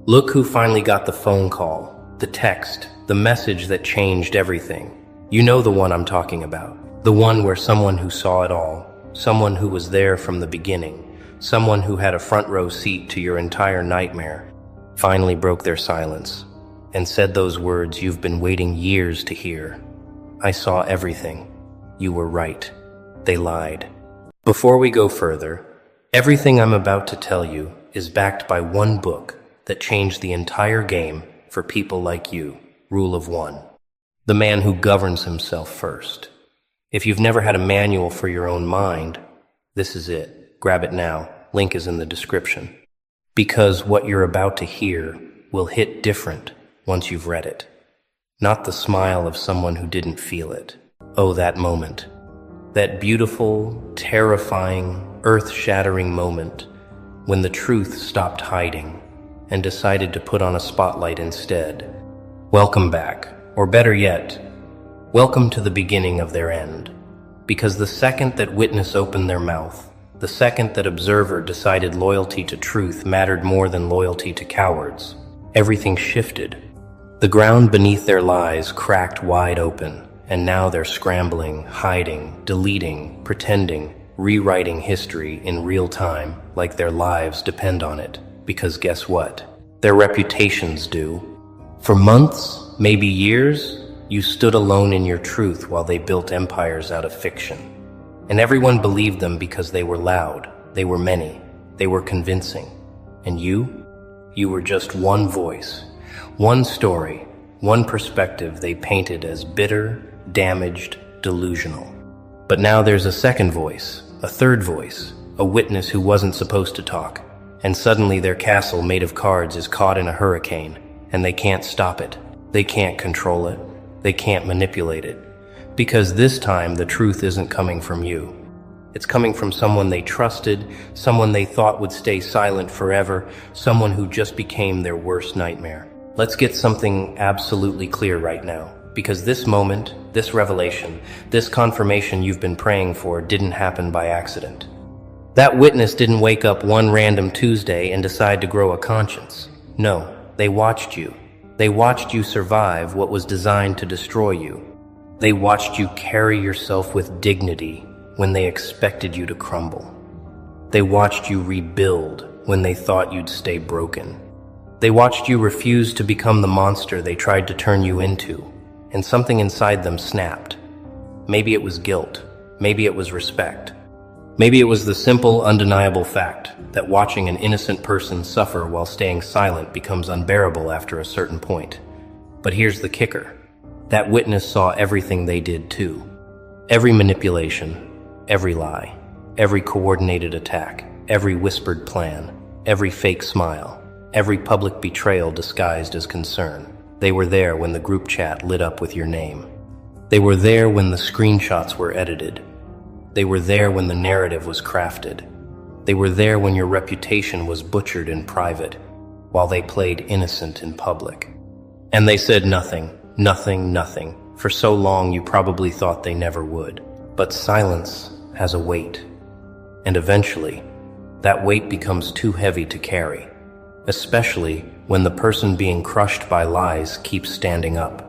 Look who finally got the phone call, the text, the message that changed everything. You know the one I'm talking about. The one where someone who saw it all, someone who was there from the beginning, someone who had a front row seat to your entire nightmare, finally broke their silence and said those words you've been waiting years to hear. I saw everything. You were right. They lied. Before we go further, everything I'm about to tell you is backed by one book that changed the entire game for people like you, Rule of One. The man who governs himself first. If you've never had a manual for your own mind, this is it. Grab it now. Link is in the description. Because what you're about to hear will hit different once you've read it. Not the smile of someone who didn't feel it. Oh, that moment. That beautiful, terrifying, earth-shattering moment when the truth stopped hiding and decided to put on a spotlight instead. Welcome back, or better yet, welcome to the beginning of their end. Because the second that witness opened their mouth, the second that observer decided loyalty to truth mattered more than loyalty to cowards, everything shifted. The ground beneath their lies cracked wide open, and now they're scrambling, hiding, deleting, pretending, rewriting history in real time like their lives depend on it. Because guess what? Their reputations do. For months, maybe years, you stood alone in your truth while they built empires out of fiction. And everyone believed them because they were loud, they were many, they were convincing. And you were just one voice, one story, one perspective they painted as bitter, damaged, delusional. But now there's a second voice, a third voice, a witness who wasn't supposed to talk. And suddenly their castle made of cards is caught in a hurricane, and they can't stop it. They can't control it. They can't manipulate it. Because this time the truth isn't coming from you. It's coming from someone they trusted, someone they thought would stay silent forever, someone who just became their worst nightmare. Let's get something absolutely clear right now. Because this moment, this revelation, this confirmation you've been praying for didn't happen by accident. That witness didn't wake up one random Tuesday and decide to grow a conscience. No, they watched you. They watched you survive what was designed to destroy you. They watched you carry yourself with dignity when they expected you to crumble. They watched you rebuild when they thought you'd stay broken. They watched you refuse to become the monster they tried to turn you into, and something inside them snapped. Maybe it was guilt. Maybe it was respect. Maybe it was the simple, undeniable fact that watching an innocent person suffer while staying silent becomes unbearable after a certain point. But here's the kicker. That witness saw everything they did too. Every manipulation, every lie, every coordinated attack, every whispered plan, every fake smile, every public betrayal disguised as concern. They were there when the group chat lit up with your name. They were there when the screenshots were edited. They were there when the narrative was crafted. They were there when your reputation was butchered in private, while they played innocent in public. And they said nothing, nothing, nothing. For so long you probably thought they never would. But silence has a weight. And eventually, that weight becomes too heavy to carry, especially when the person being crushed by lies keeps standing up.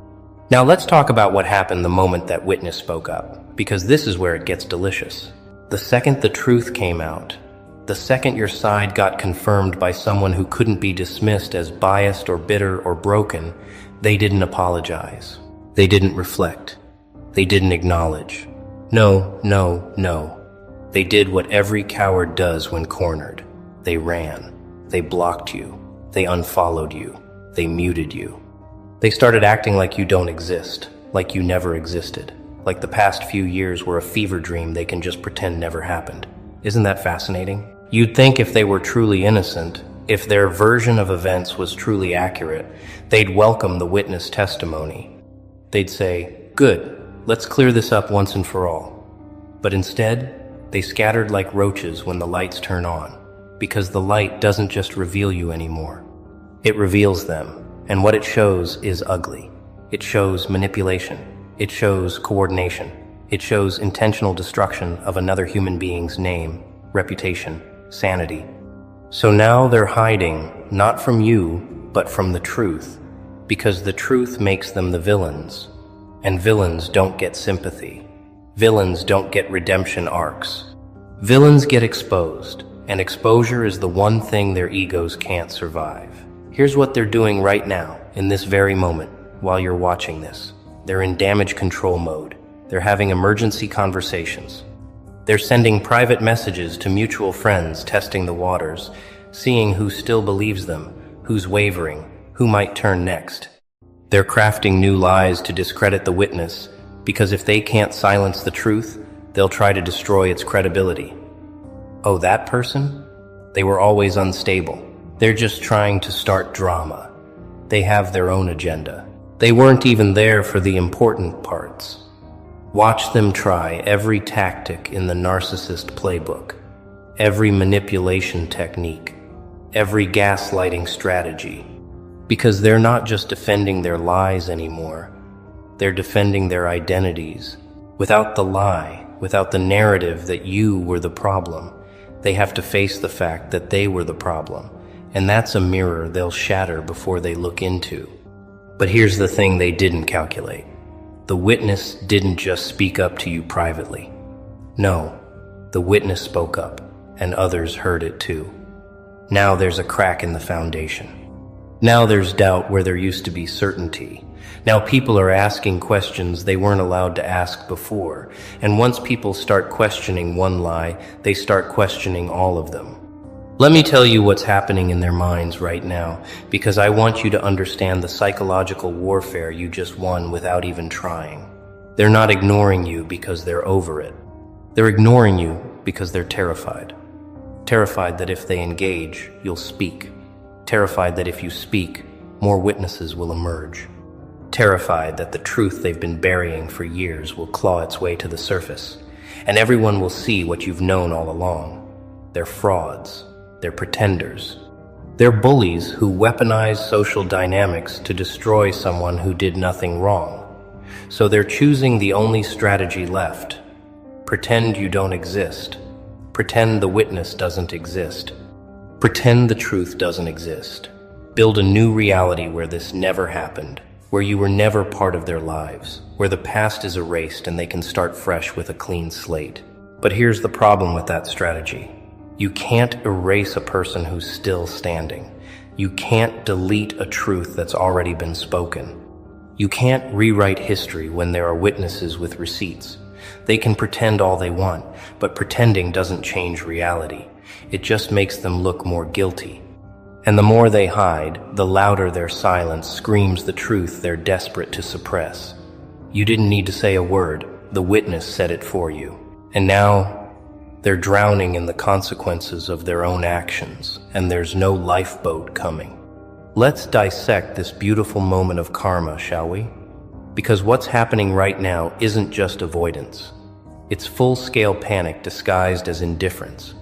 Now let's talk about what happened the moment that witness spoke up, because this is where it gets delicious. The second the truth came out, the second your side got confirmed by someone who couldn't be dismissed as biased or bitter or broken, they didn't apologize. They didn't reflect. They didn't acknowledge. No, no, no. They did what every coward does when cornered. They ran. They blocked you. They unfollowed you. They muted you. They started acting like you don't exist, like you never existed, like the past few years were a fever dream they can just pretend never happened. Isn't that fascinating? You'd think if they were truly innocent, if their version of events was truly accurate, they'd welcome the witness testimony. They'd say, "Good, let's clear this up once and for all." But instead, they scattered like roaches when the lights turn on, because the light doesn't just reveal you anymore. It reveals them. And what it shows is ugly. It shows manipulation. It shows coordination. It shows intentional destruction of another human being's name, reputation, sanity. So now they're hiding, not from you, but from the truth, because the truth makes them the villains. And villains don't get sympathy. Villains don't get redemption arcs. Villains get exposed, and exposure is the one thing their egos can't survive. Here's what they're doing right now, in this very moment, while you're watching this. They're in damage control mode. They're having emergency conversations. They're sending private messages to mutual friends, testing the waters, seeing who still believes them, who's wavering, who might turn next. They're crafting new lies to discredit the witness, because if they can't silence the truth, they'll try to destroy its credibility. Oh, that person? They were always unstable. They're just trying to start drama. They have their own agenda. They weren't even there for the important parts. Watch them try every tactic in the narcissist playbook, every manipulation technique, every gaslighting strategy, because they're not just defending their lies anymore. They're defending their identities. Without the lie, without the narrative that you were the problem, they have to face the fact that they were the problem, and that's a mirror they'll shatter before they look into. But here's the thing they didn't calculate. The witness didn't just speak up to you privately. No, the witness spoke up, and others heard it too. Now there's a crack in the foundation. Now there's doubt where there used to be certainty. Now people are asking questions they weren't allowed to ask before, and once people start questioning one lie, they start questioning all of them. Let me tell you what's happening in their minds right now, because I want you to understand the psychological warfare you just won without even trying. They're not ignoring you because they're over it. They're ignoring you because they're terrified. Terrified that if they engage, you'll speak. Terrified that if you speak, more witnesses will emerge. Terrified that the truth they've been burying for years will claw its way to the surface, and everyone will see what you've known all along. They're frauds. They're pretenders. They're bullies who weaponize social dynamics to destroy someone who did nothing wrong. So they're choosing the only strategy left. Pretend you don't exist. Pretend the witness doesn't exist. Pretend the truth doesn't exist. Build a new reality where this never happened, where you were never part of their lives, where the past is erased and they can start fresh with a clean slate. But here's the problem with that strategy. You can't erase a person who's still standing. You can't delete a truth that's already been spoken. You can't rewrite history when there are witnesses with receipts. They can pretend all they want, but pretending doesn't change reality. It just makes them look more guilty. And the more they hide, the louder their silence screams the truth they're desperate to suppress. You didn't need to say a word. The witness said it for you. And now, they're drowning in the consequences of their own actions, and there's no lifeboat coming. Let's dissect this beautiful moment of karma, shall we? Because what's happening right now isn't just avoidance. It's full-scale panic disguised as indifference.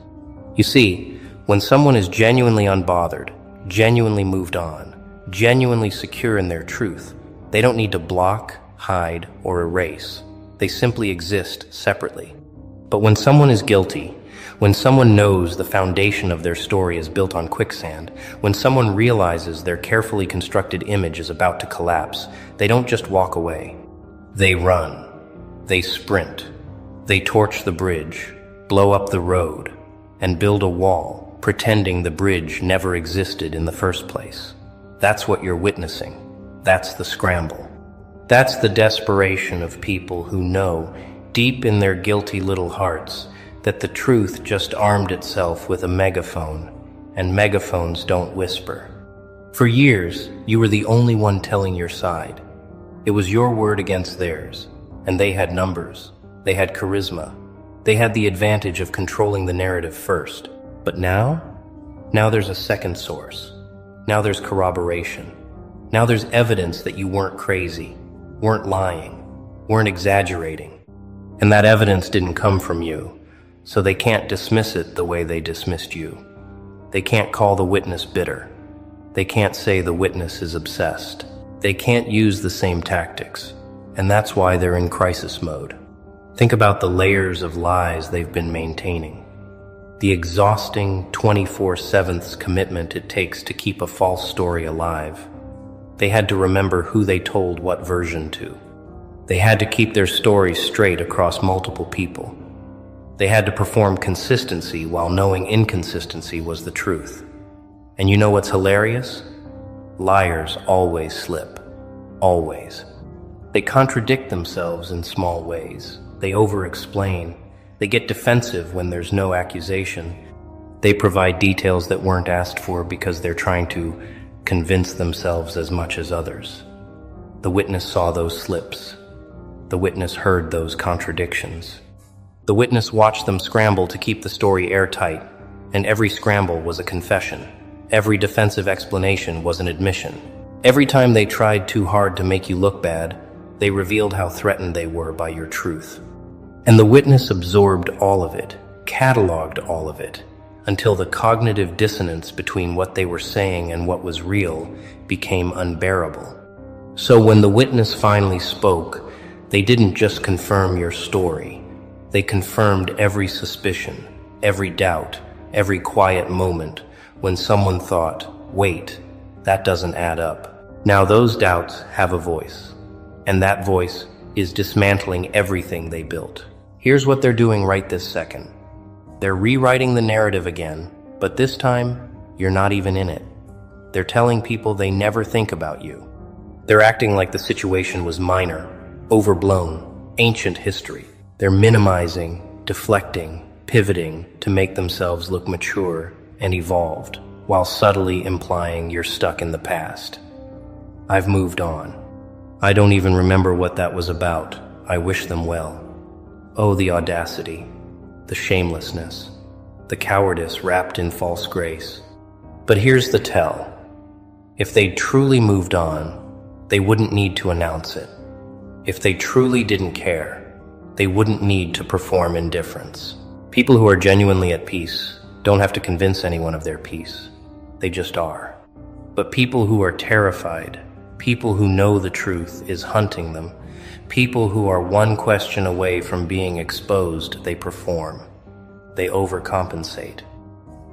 You see, when someone is genuinely unbothered, genuinely moved on, genuinely secure in their truth, they don't need to block, hide, or erase. They simply exist separately. But when someone is guilty, when someone knows the foundation of their story is built on quicksand, when someone realizes their carefully constructed image is about to collapse, they don't just walk away. They run. They sprint. They torch the bridge, blow up the road, and build a wall, pretending the bridge never existed in the first place. That's what you're witnessing. That's the scramble. That's the desperation of people who know, deep in their guilty little hearts, that the truth just armed itself with a megaphone, and megaphones don't whisper. For years, you were the only one telling your side. It was your word against theirs, and they had numbers, they had charisma, they had the advantage of controlling the narrative first. But now there's a second source. Now there's corroboration. Now there's evidence that you weren't crazy, weren't lying, weren't exaggerating. And that evidence didn't come from you, so they can't dismiss it the way they dismissed you. They can't call the witness bitter. They can't say the witness is obsessed. They can't use the same tactics, and that's why they're in crisis mode. Think about the layers of lies they've been maintaining. the exhausting 24/7 commitment it takes to keep a false story alive. They had to remember who they told what version to. They had to keep their story straight across multiple people. They had to perform consistency while knowing inconsistency was the truth. And you know what's hilarious? Liars always slip. Always. They contradict themselves in small ways. They over-explain. They get defensive when there's no accusation. They provide details that weren't asked for because they're trying to convince themselves as much as others. The witness saw those slips. The witness heard those contradictions. The witness watched them scramble to keep the story airtight, and every scramble was a confession. Every defensive explanation was an admission. Every time they tried too hard to make you look bad, they revealed how threatened they were by your truth. And the witness absorbed all of it, cataloged all of it, until the cognitive dissonance between what they were saying and what was real became unbearable. So when the witness finally spoke, they didn't just confirm your story. They confirmed every suspicion, every doubt, every quiet moment when someone thought, wait, that doesn't add up. Now those doubts have a voice, and that voice is dismantling everything they built. Here's what they're doing right this second. They're rewriting the narrative again, but this time, you're not even in it. They're telling people they never think about you. They're acting like the situation was minor, overblown, ancient history. They're minimizing, deflecting, pivoting to make themselves look mature and evolved, while subtly implying you're stuck in the past. I've moved on. I don't even remember what that was about. I wish them well. Oh, the audacity, the shamelessness, the cowardice wrapped in false grace. But here's the tell. If they'd truly moved on, they wouldn't need to announce it. If they truly didn't care, they wouldn't need to perform indifference. People who are genuinely at peace don't have to convince anyone of their peace. They just are. But people who are terrified, people who know the truth is hunting them, people who are one question away from being exposed, they perform. They overcompensate.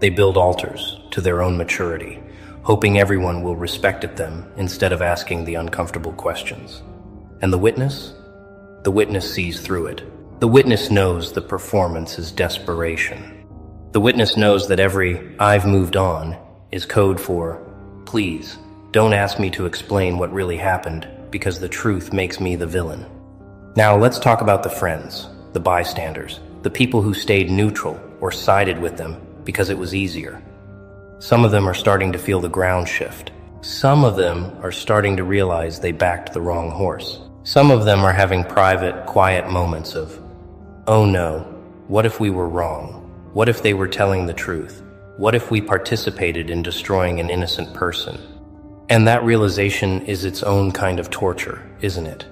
They build altars to their own maturity, hoping everyone will respect them instead of asking the uncomfortable questions. And the witness? The witness sees through it. The witness knows the performance is desperation. The witness knows that every "I've moved on" is code for, please, don't ask me to explain what really happened because the truth makes me the villain. Now let's talk about the friends, the bystanders, the people who stayed neutral or sided with them because it was easier. Some of them are starting to feel the ground shift. Some of them are starting to realize they backed the wrong horse. Some of them are having private, quiet moments of, oh no, what if we were wrong? What if they were telling the truth? What if we participated in destroying an innocent person? And that realization is its own kind of torture, isn't it?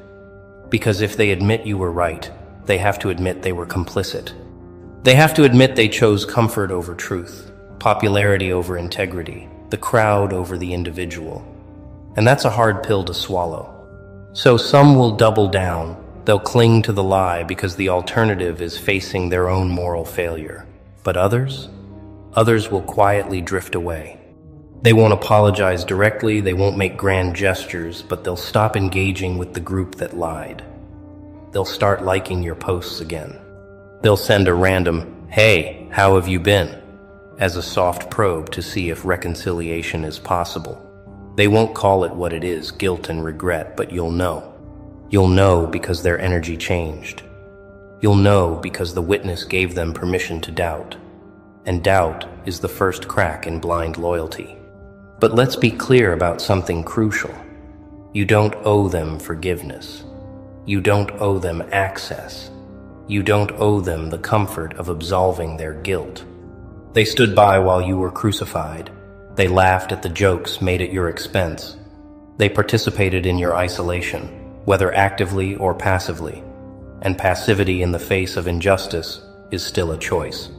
Because if they admit you were right, they have to admit they were complicit. They have to admit they chose comfort over truth, popularity over integrity, the crowd over the individual. And that's a hard pill to swallow. So some will double down. They'll cling to the lie because the alternative is facing their own moral failure. But others will quietly drift away. They won't apologize directly, they won't make grand gestures, but they'll stop engaging with the group that lied. They'll start liking your posts again. They'll send a random, "Hey, how have you been?" as a soft probe to see if reconciliation is possible. They won't call it what it is, guilt and regret, but you'll know. You'll know because their energy changed. You'll know because the witness gave them permission to doubt. And doubt is the first crack in blind loyalty. But let's be clear about something crucial. You don't owe them forgiveness. You don't owe them access. You don't owe them the comfort of absolving their guilt. They stood by while you were crucified. They laughed at the jokes made at your expense. They participated in your isolation, whether actively or passively. And passivity in the face of injustice is still a choice.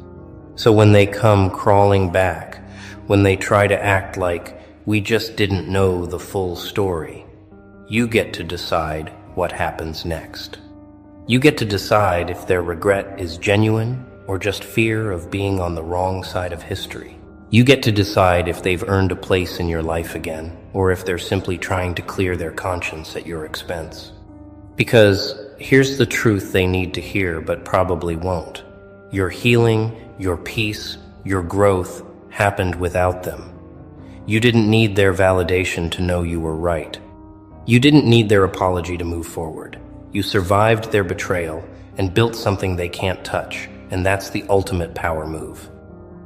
So when they come crawling back, when they try to act like we just didn't know the full story, you get to decide what happens next. You get to decide if their regret is genuine or just fear of being on the wrong side of history. You get to decide if they've earned a place in your life again, or if they're simply trying to clear their conscience at your expense. Because here's the truth they need to hear but probably won't. Your healing, your peace, your growth happened without them. You didn't need their validation to know you were right. You didn't need their apology to move forward. You survived their betrayal and built something they can't touch, and that's the ultimate power move.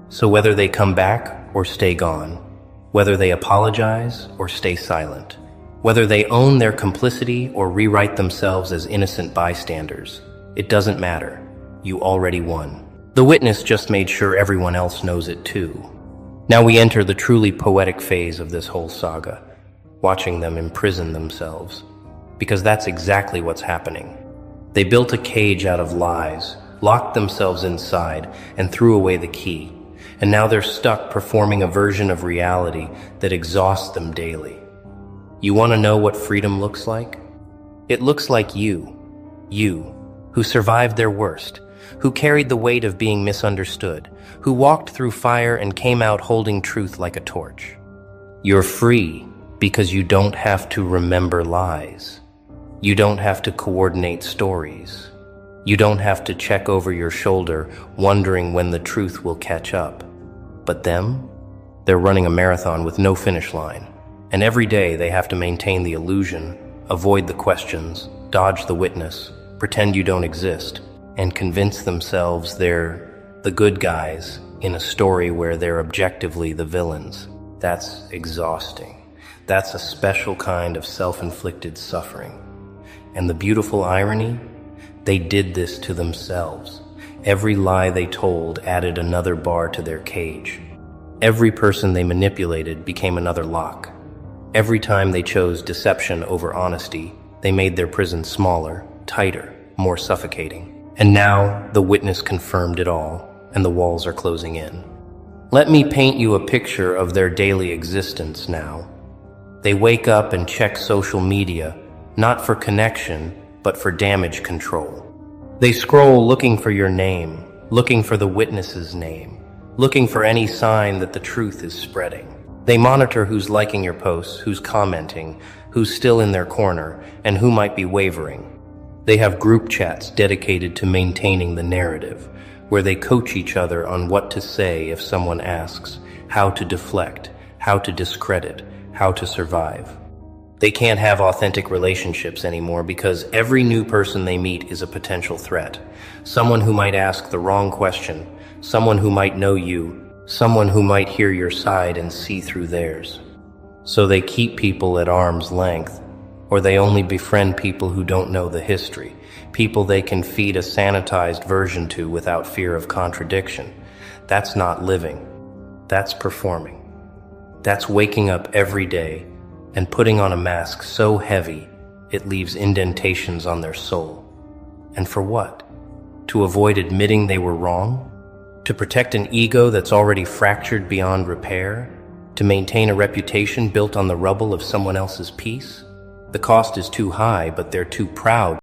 So whether they come back or stay gone, whether they apologize or stay silent, whether they own their complicity or rewrite themselves as innocent bystanders, it doesn't matter. You already won. The witness just made sure everyone else knows it too. Now we enter the truly poetic phase of this whole saga, watching them imprison themselves. Because that's exactly what's happening. They built a cage out of lies, locked themselves inside, and threw away the key. And now they're stuck performing a version of reality that exhausts them daily. You want to know what freedom looks like? It looks like you, who survived their worst, who carried the weight of being misunderstood, who walked through fire and came out holding truth like a torch. You're free because you don't have to remember lies. You don't have to coordinate stories. You don't have to check over your shoulder wondering when the truth will catch up. But them? They're running a marathon with no finish line. And every day they have to maintain the illusion, avoid the questions, dodge the witness, pretend you don't exist, and convince themselves they're the good guys in a story where they're objectively the villains. That's exhausting. That's a special kind of self-inflicted suffering. And the beautiful irony? They did this to themselves. Every lie they told added another bar to their cage. Every person they manipulated became another lock. Every time they chose deception over honesty, they made their prison smaller, tighter, more suffocating. And now the witness confirmed it all, and the walls are closing in. Let me paint you a picture of their daily existence now. They wake up and check social media, not for connection, but for damage control. They scroll looking for your name, looking for the witness's name, looking for any sign that the truth is spreading. They monitor who's liking your posts, who's commenting, who's still in their corner, and who might be wavering. They have group chats dedicated to maintaining the narrative, where they coach each other on what to say if someone asks, how to deflect, how to discredit, how to survive. They can't have authentic relationships anymore because every new person they meet is a potential threat. Someone who might ask the wrong question, someone who might know you, someone who might hear your side and see through theirs. So they keep people at arm's length, or they only befriend people who don't know the history, people they can feed a sanitized version to without fear of contradiction. That's not living. That's performing. That's waking up every day and putting on a mask so heavy it leaves indentations on their soul. And for what? To avoid admitting they were wrong? To protect an ego that's already fractured beyond repair? To maintain a reputation built on the rubble of someone else's peace? The cost is too high, but they're too proud